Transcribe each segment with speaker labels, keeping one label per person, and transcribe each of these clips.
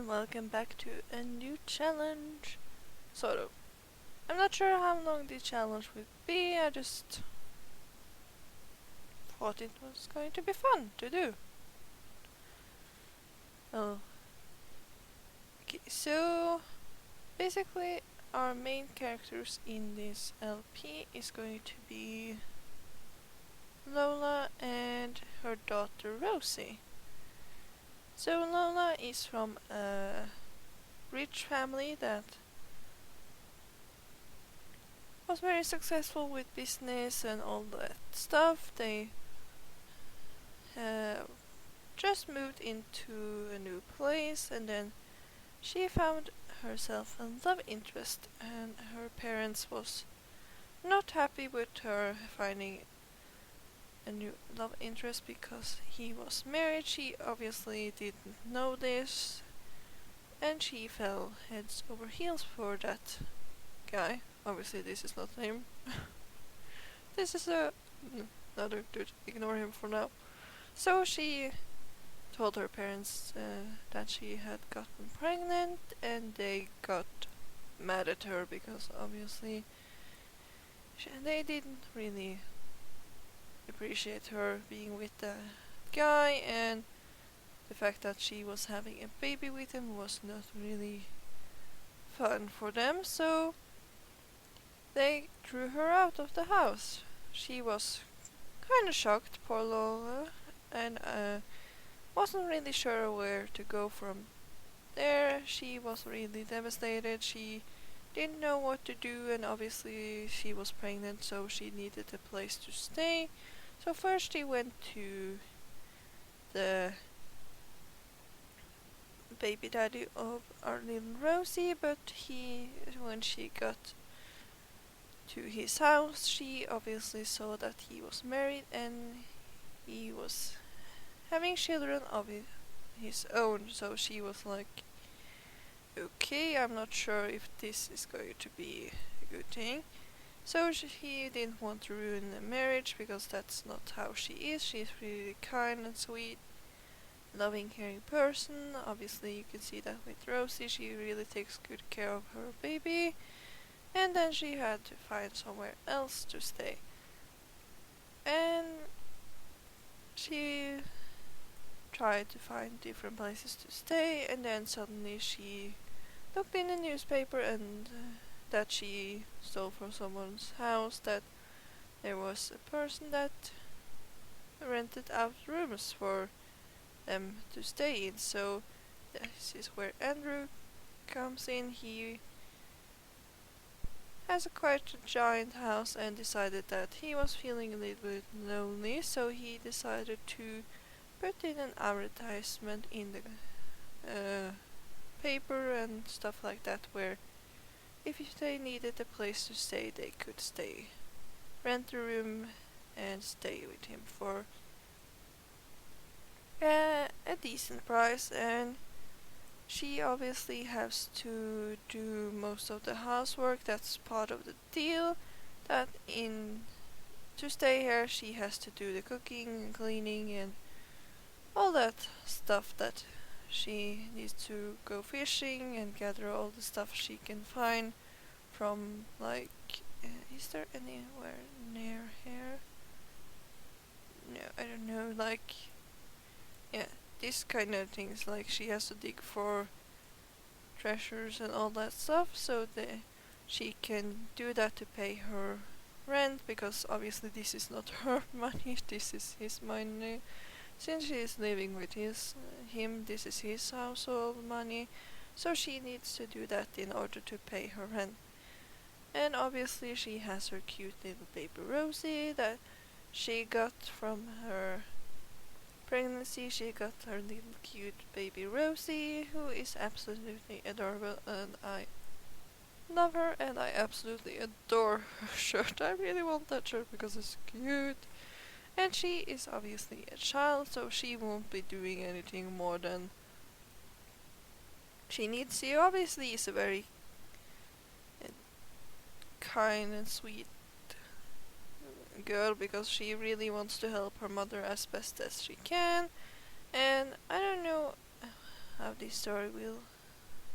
Speaker 1: and welcome back to a new challenge. Sort of. I'm not sure how long the challenge will be, I just thought it was going to be fun to do. Oh. Okay, so basically our main characters in this LP is going to be Lola and her daughter Rosie. So Lola is from a rich family that was very successful with business and all that stuff. They just moved into a new place, and then she found herself a love interest, and her parents was not happy with her finding a new love interest because he was married. She obviously didn't know this, and she fell heads over heels for that guy. Obviously this is not him. This is another dude. Ignore him for now. So she told her parents that she had gotten pregnant, and they got mad at her because obviously they didn't really appreciate her being with the guy, and the fact that she was having a baby with him was not really fun for them, so they threw her out of the house. She was kinda shocked, poor Lola, and wasn't really sure where to go from there. She was really devastated. She didn't know what to do, and obviously she was pregnant, so she needed a place to stay. So first she went to the baby daddy of our little Rosie, but when she got to his house, she obviously saw that he was married and he was having children of his own, so she was like, okay, I'm not sure if this is going to be a good thing. So he didn't want to ruin the marriage because that's not how she is. She's really kind and sweet, loving, caring person. Obviously you can see that with Rosie, she really takes good care of her baby. And then she had to find somewhere else to stay. And she tried to find different places to stay, and then suddenly she looked in the newspaper and that she stole from someone's house that there was a person that rented out rooms for them to stay in. So this is where Andrew comes in. He has a quite giant house and decided that he was feeling a little bit lonely, so he decided to put in an advertisement in the paper and stuff like that, where if they needed a place to stay, they could stay, rent a room and stay with him for a decent price. And she obviously has to do most of the housework. That's part of the deal, that to stay here she has to do the cooking and cleaning and all that stuff, that she needs to go fishing and gather all the stuff she can find from, like, is there anywhere near here? No, I don't know, like, yeah, these kind of things, like she has to dig for treasures and all that stuff, so she can do that to pay her rent, because obviously this is not her money, this is his money. Since she is living with him, this is his household money, so she needs to do that in order to pay her rent. And obviously she has her cute little baby Rosie that she got from her pregnancy. She got her little cute baby Rosie, who is absolutely adorable, and I love her, and I absolutely adore her shirt. I really want that shirt because it's cute. And she is obviously a child, so she won't be doing anything more than she needs to. Obviously is a very kind and sweet girl, because she really wants to help her mother as best as she can. And I don't know how this story will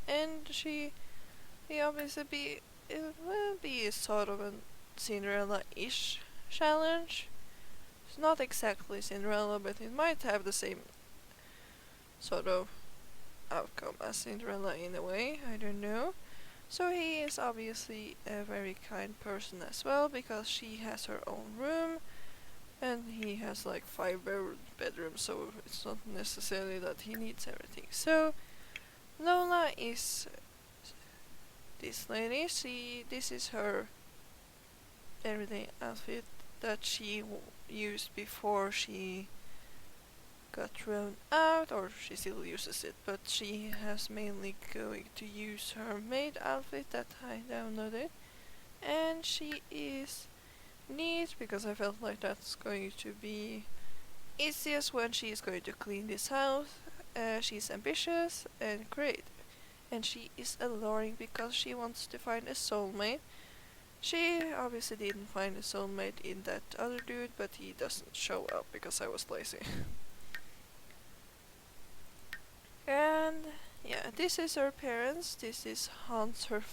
Speaker 1: and he obviously it will be sort of a Cinderella-ish challenge. It's not exactly Cinderella, but it might have the same sort of outcome as Cinderella in a way. I don't know. So he is obviously a very kind person as well, because she has her own room and he has like 5 bedrooms, so it's not necessarily that he needs everything. So Lola is this lady. This is her everyday outfit that she used before she got thrown out, or she still uses it, but she has mainly going to use her maid outfit that I downloaded, and she is neat because I felt like that's going to be easiest when she is going to clean this house. She's ambitious and creative, and she is alluring because she wants to find a soulmate. She obviously didn't find a soulmate in that other dude, but he doesn't show up because I was lazy. And yeah, this is her parents. This is Hans, her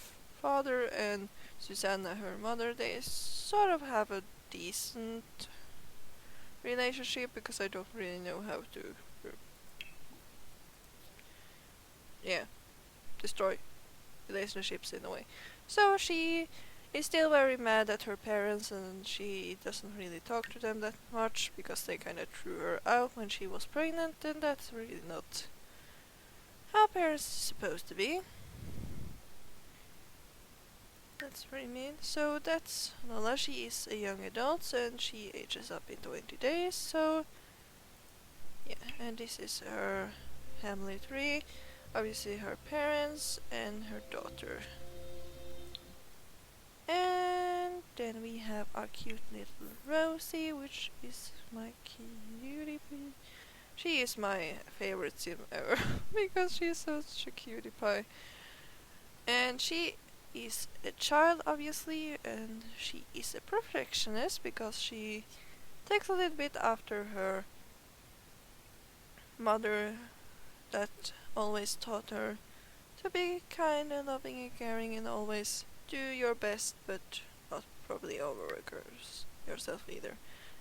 Speaker 1: father, and Susanna, her mother. They sort of have a decent relationship because I don't really know how to, yeah, destroy relationships in a way. So she is still very mad at her parents, and she doesn't really talk to them that much because they kind of threw her out when she was pregnant, and that's really not how parents are supposed to be. That's very mean. So that's Lola. She is a young adult and she ages up in 20 days. So yeah, and this is her family tree. Obviously her parents and her daughter. And then we have our cute little Rosie, which is my cutie pie. She is my favorite sim ever because she's such a cutie pie. And she is a child, obviously, and she is a perfectionist because she takes a little bit after her mother that always taught her to be kind and loving and caring and always do your best, but not probably overwork yourself either.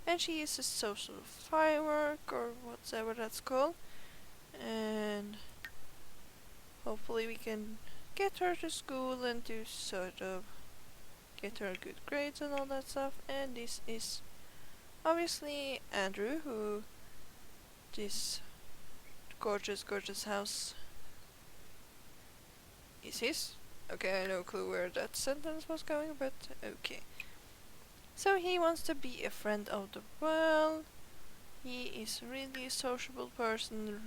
Speaker 1: And she is a social firework or whatever that's called, and hopefully we can get her to school and do sort of get her good grades and all that stuff. And this is obviously Andrew, who this gorgeous house is his. Okay, I have no clue where that sentence was going, but okay. So he wants to be a friend of the world. He is really a sociable person,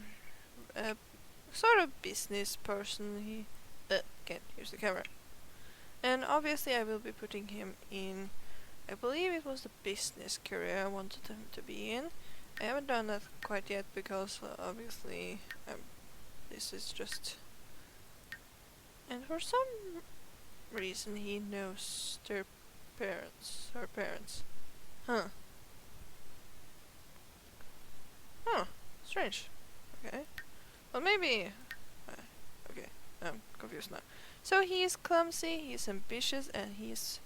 Speaker 1: a sort of business person. He can't use the camera. And obviously I will be putting him in, I believe it was the business career I wanted him to be in. I haven't done that quite yet because obviously this is just... And for some reason he knows her parents. Huh. Strange. Okay. Well, maybe... okay, I'm confused now. So he is clumsy, he is ambitious, and he is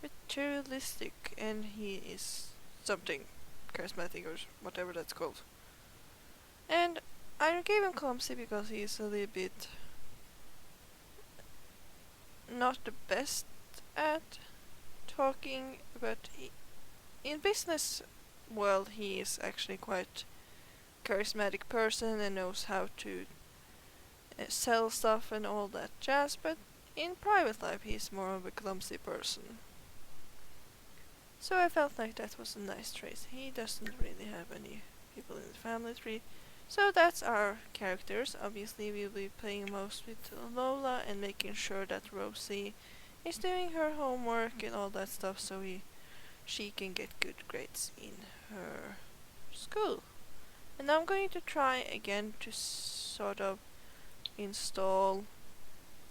Speaker 1: materialistic, and he is something charismatic or whatever that's called. And I gave him clumsy because he is a little bit not the best at talking, but in business world he is actually quite charismatic person and knows how to sell stuff and all that jazz, but in private life he's more of a clumsy person. So I felt like that was a nice trait. He doesn't really have any people in the family tree. So that's our characters. Obviously we'll be playing most with Lola and making sure that Rosie is doing her homework and all that stuff so she can get good grades in her school. And I'm going to try again to sort of install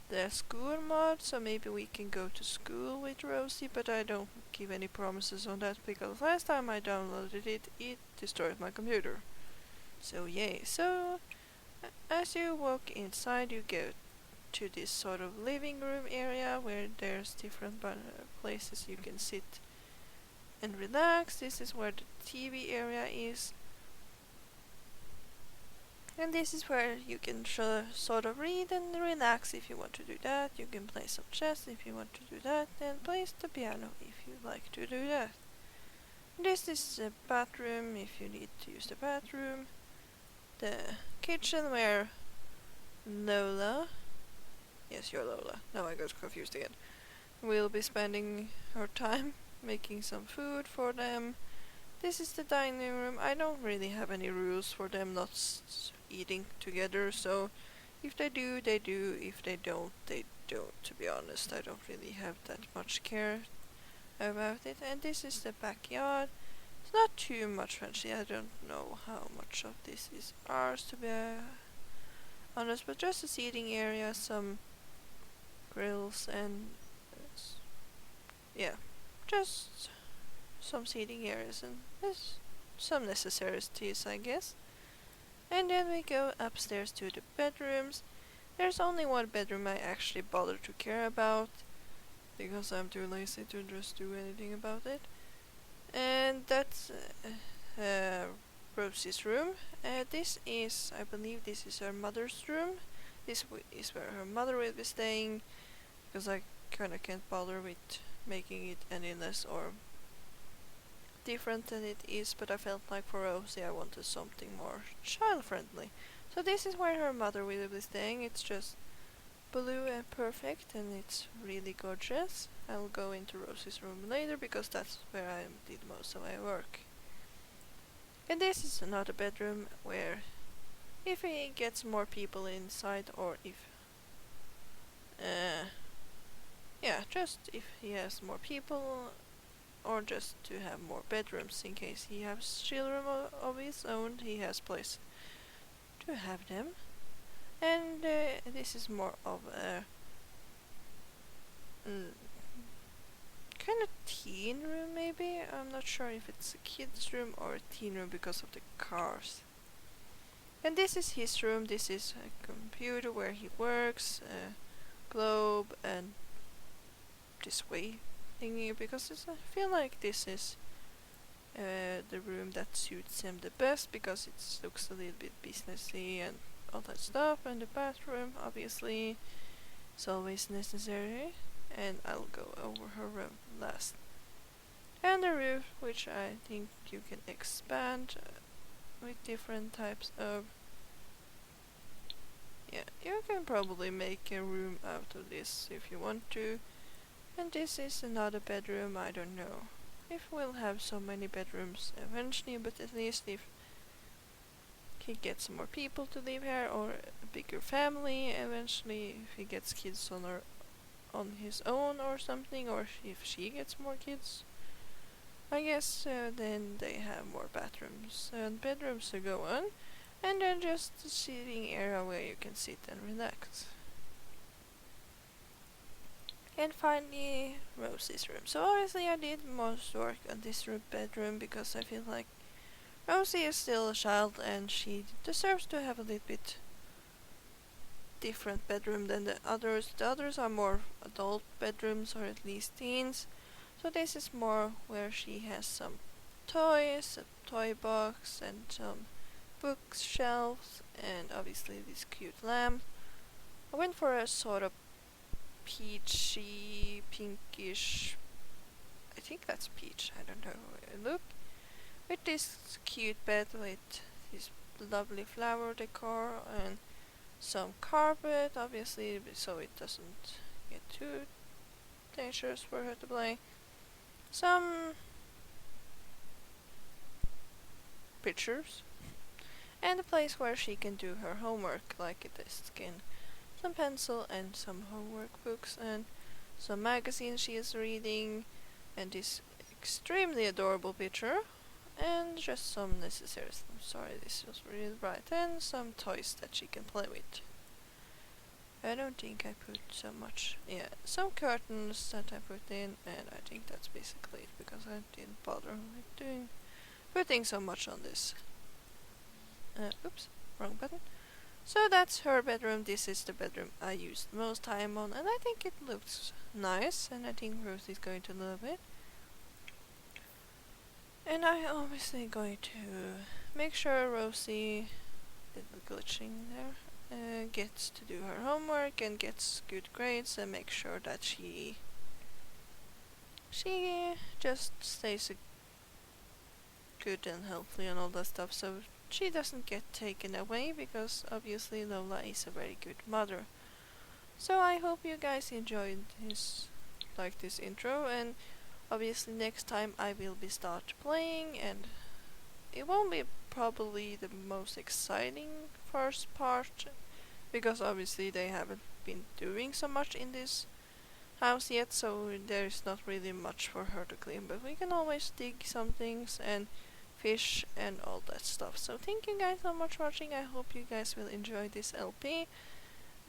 Speaker 1: the school mod, so maybe we can go to school with Rosie, but I don't give any promises on that because last time I downloaded it destroyed my computer. So yay. So as you walk inside you get to this sort of living room area where there's different places you can sit and relax. This is where the TV area is. And this is where you can sort of read and relax if you want to do that. You can play some chess if you want to do that, and play the piano if you like to do that. This is the bathroom if you need to use the bathroom. The kitchen where Lola, yes, you're Lola, now I got confused again, will be spending her time making some food for them. This is the dining room. I don't really have any rules for them not eating together, so if they do, they do. If they don't, they don't. To be honest, I don't really have that much care about it. And this is the backyard. It's not too much fancy. I don't know how much of this is ours, to be honest, but just a seating area, some grills, and yeah, just some seating areas and some necessities, I guess. And then we go upstairs to the bedrooms. There's only one bedroom I actually bother to care about, because I'm too lazy to just do anything about it. And that's Rosie's room. I believe this is her mother's room. This is where her mother will be staying, because I kinda can't bother with making it any less or different than it is, but I felt like for Rosie I wanted something more child-friendly. So this is where her mother will be staying. It's just blue and perfect, and it's really gorgeous. I'll go into Rosie's room later because that's where I did most of my work. And this is another bedroom where if he gets more people inside, or if just if he has more people, or just to have more bedrooms in case he has children of his own, he has place to have them. And this is more of a kind of teen room, maybe. I'm not sure if it's a kid's room or a teen room because of the cars. And this is his room. This is a computer where he works, a globe, and this way thingy, because I feel like this is the room that suits him the best, because it looks a little bit businessy and all that stuff. And the bathroom, obviously, is always necessary, and I'll go over her room last. And the roof, which I think you can expand with different types of... Yeah, you can probably make a room out of this if you want to. And this is another bedroom. I don't know if we'll have so many bedrooms eventually, but at least if he gets more people to live here, or a bigger family eventually, if he gets kids on his own or something, or if she gets more kids, I guess then they have more bathrooms and bedrooms to go on, and then just a seating area where you can sit and relax. And finally, Rosie's room. So obviously I did most work on this bedroom because I feel like Rosie is still a child and she deserves to have a little bit different bedroom than the others. The others are more adult bedrooms, or at least teens. So this is more where she has some toys, a toy box, and some bookshelves, and obviously this cute lamp. I went for a sort of peachy, pinkish, I think that's peach, I don't know, look, with this cute bed with this lovely flower decor and some carpet, obviously, so it doesn't get too dangerous for her to play. Some pictures, and a place where she can do her homework, like a desk, and some pencil and some homework books and some magazines she is reading, and this extremely adorable picture, and just some necessaries. I'm sorry, this was really bright, and some toys that she can play with. I don't think I put so much. Yeah, some curtains that I put in, and I think that's basically it, because I didn't bother with putting so much on this. Oops, wrong button. So that's her bedroom. This is the bedroom I used most time on, and I think it looks nice, and I think Rosie's going to love it. And I obviously going to make sure Rosie, little glitching there, gets to do her homework and gets good grades, and make sure that she just stays good and healthy and all that stuff, so she doesn't get taken away, because obviously Lola is a very good mother. So I hope you guys enjoyed this intro, and obviously next time I will be start playing, and it won't be probably the most exciting first part, because obviously they haven't been doing so much in this house yet, so there's not really much for her to clean, but we can always dig some things and fish and all that stuff. So thank you guys so much for watching. I hope you guys will enjoy this LP.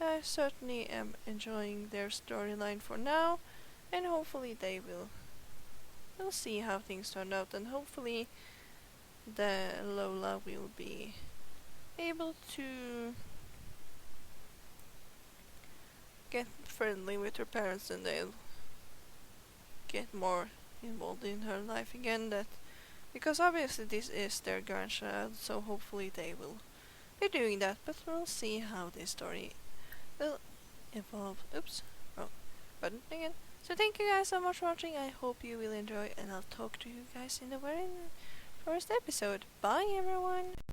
Speaker 1: I certainly am enjoying their storyline for now, and hopefully they will. We'll see how things turn out, and hopefully the Lola will be able to get friendly with her parents, and they'll get more involved in her life again. That because obviously this is their grandchild, so hopefully they will be doing that. But we'll see how this story will evolve. Oops, wrong button again. So thank you guys so much for watching. I hope you will enjoy, and I'll talk to you guys in the very first episode. Bye everyone!